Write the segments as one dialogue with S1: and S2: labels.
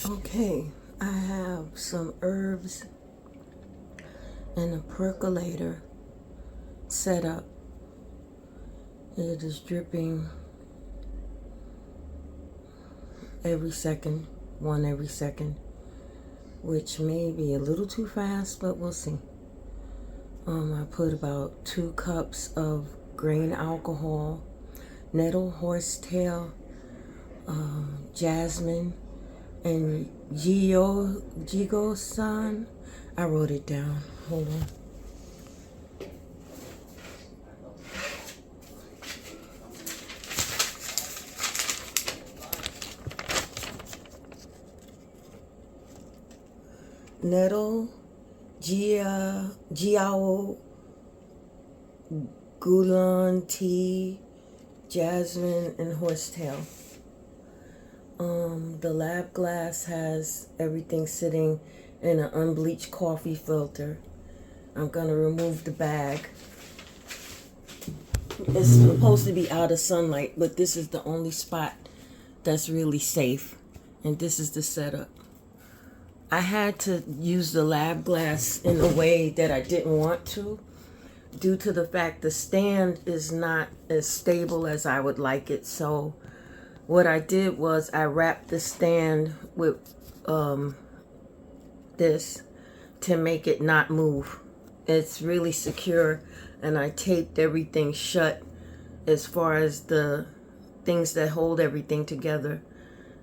S1: Okay, I have some herbs and a percolator set up. It is dripping every second, one every second, which may be a little too fast, but we'll see. I put about 2 cups of grain alcohol, nettle, horsetail, Jasmine, and Jiaogulan. I wrote it down. Hold on. Nettle, Jiaogulan Tea, Jasmine, and Horsetail. The lab glass has everything sitting in an unbleached coffee filter. I'm gonna remove the bag. It's supposed to be out of sunlight, but this is the only spot that's really safe. And this is the setup. I had to use the lab glass in a way that I didn't want to, due to the fact the stand is not as stable as I would like it. So what I did was I wrapped the stand with this to make it not move. It's really secure, and I taped everything shut as far as the things that hold everything together.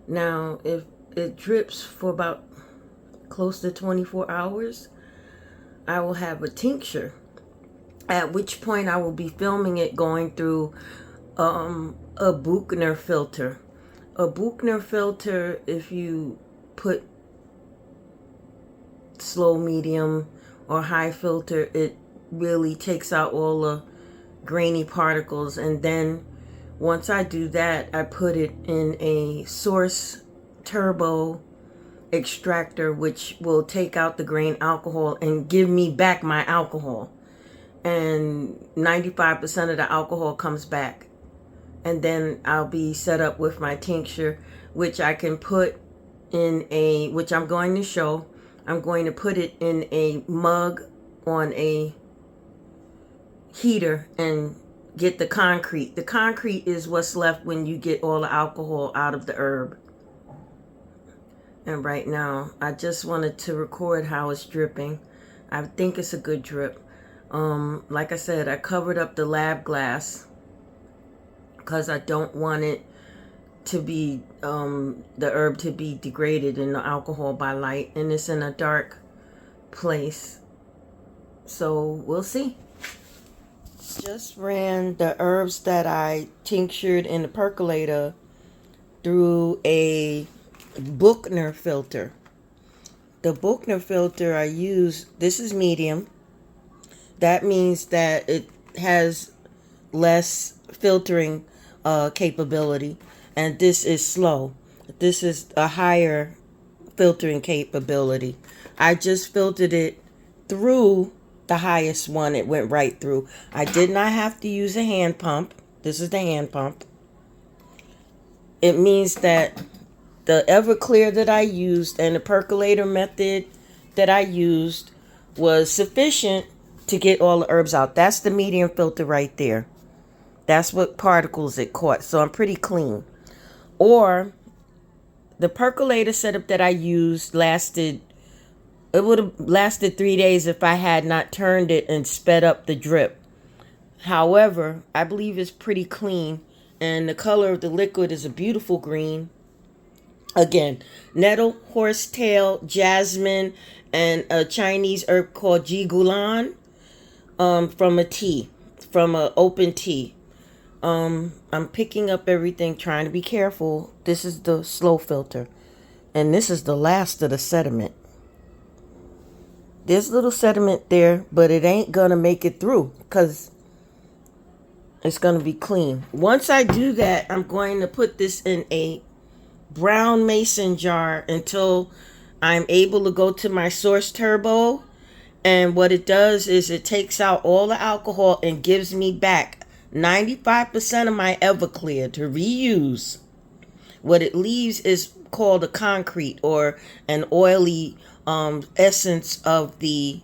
S1: Now, if it drips for about close to 24 hours, I will have a tincture, at which point I will be filming it going through a Buchner filter. A Buchner filter, if you put slow, medium, or high filter, it really takes out all the grainy particles. And then once I do that, I put it in a source turbo extractor, which will take out the grain alcohol and give me back my alcohol. And 95% of the alcohol comes back. And then I'll be set up with my tincture, which I can put in a, which I'm going to show. I'm going to put it in a mug on a heater and get the concrete. The concrete is what's left when you get all the alcohol out of the herb. And right now, I just wanted to record how it's dripping. I think it's a good drip. Like I said, I covered up the lab glass because I don't want it to be, the herb to be degraded in the alcohol by light. And it's in a dark place. So we'll see. Just ran the herbs that I tinctured in the percolator through a Buchner filter. The Buchner filter I use, this is medium. That means that it has less filtering capability, and this is slow. This is a higher filtering capability. I just filtered it through the highest one. It went right through. I did not have to use a hand pump. This is the hand pump. It means that the everclear that I used and the percolator method that I used was sufficient to get all the herbs out. That's the medium filter right there. That's what particles it caught. So I'm pretty clean. Or the percolator setup that I used lasted, it would have lasted 3 days if I had not turned it and sped up the drip. However, I believe it's pretty clean, and the color of the liquid is a beautiful green. Again, nettle, horsetail, jasmine, and a Chinese herb called Jiaogulan from a tea, from an open tea. I'm picking up everything, trying to be careful. This is the slow filter, and this is the last of the sediment. There's little sediment there, but it ain't gonna make it through because it's gonna be clean. Once I do that, I'm going to put this in a brown mason jar until I'm able to go to my source turbo. And what it does is it takes out all the alcohol and gives me back 95% of my everclear to reuse. What it leaves is called a concrete or an oily essence of the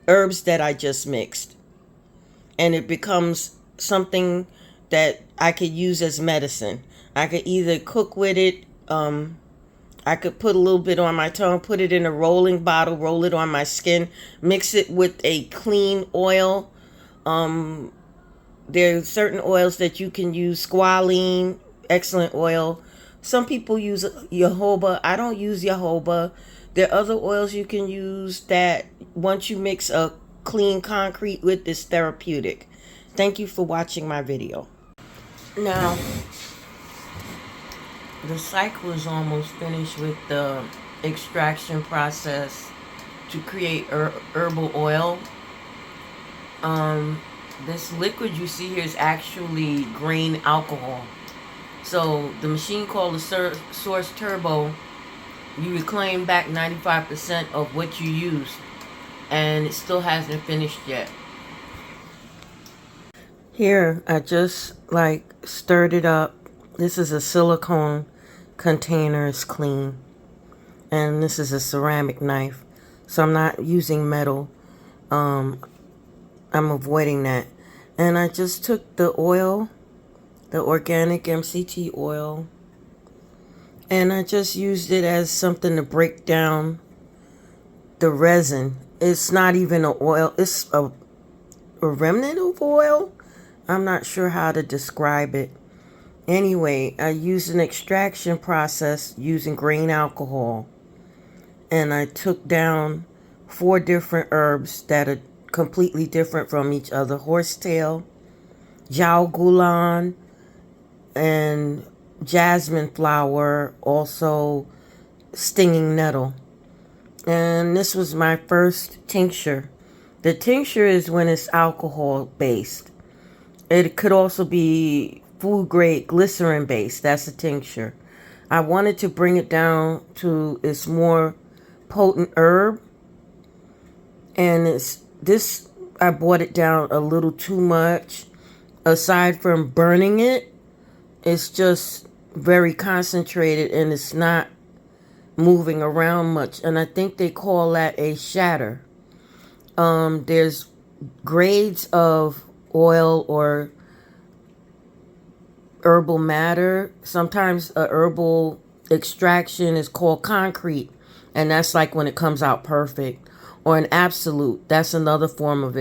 S1: herbs that I just mixed. And it becomes something that I could use as medicine. I could either cook with it. I could put a little bit on my tongue, put it in a rolling bottle, roll it on my skin, mix it with a clean oil. There are certain oils that you can use. Squalene, excellent oil. Some people use jojoba. I don't use jojoba. There are other oils you can use that once you mix a clean concrete with is therapeutic. Thank you for watching my video. Now, the cycle is almost finished with the extraction process to create herbal oil. This liquid you see here is actually grain alcohol. So the machine called the Source Turbo, you reclaim back 95% of what you used, and it still hasn't finished yet. Here, I just stirred it up. This is a silicone container, it's clean. And this is a ceramic knife. So I'm not using metal. I'm avoiding that. And I just took the oil, the organic M.C.T oil, and I just used it as something to break down the resin. It's not even an oil, it's a remnant of oil. I'm not sure how to describe it. Anyway, I used an extraction process using grain alcohol, and I took down 4 different herbs that are completely different from each other. Horsetail, Jiaogulan, and Jasmine flower, also stinging nettle. And this was my first tincture. The tincture is when it's alcohol based. It could also be food grade glycerin based. That's a tincture. I wanted to bring it down to its more potent herb, and I brought it down a little too much. Aside from burning it, it's just very concentrated and it's not moving around much. And I think they call that a shatter. There's grades of oil or herbal matter. Sometimes a herbal extraction is called concrete, and that's like when it comes out perfect. Or an absolute, that's another form of it.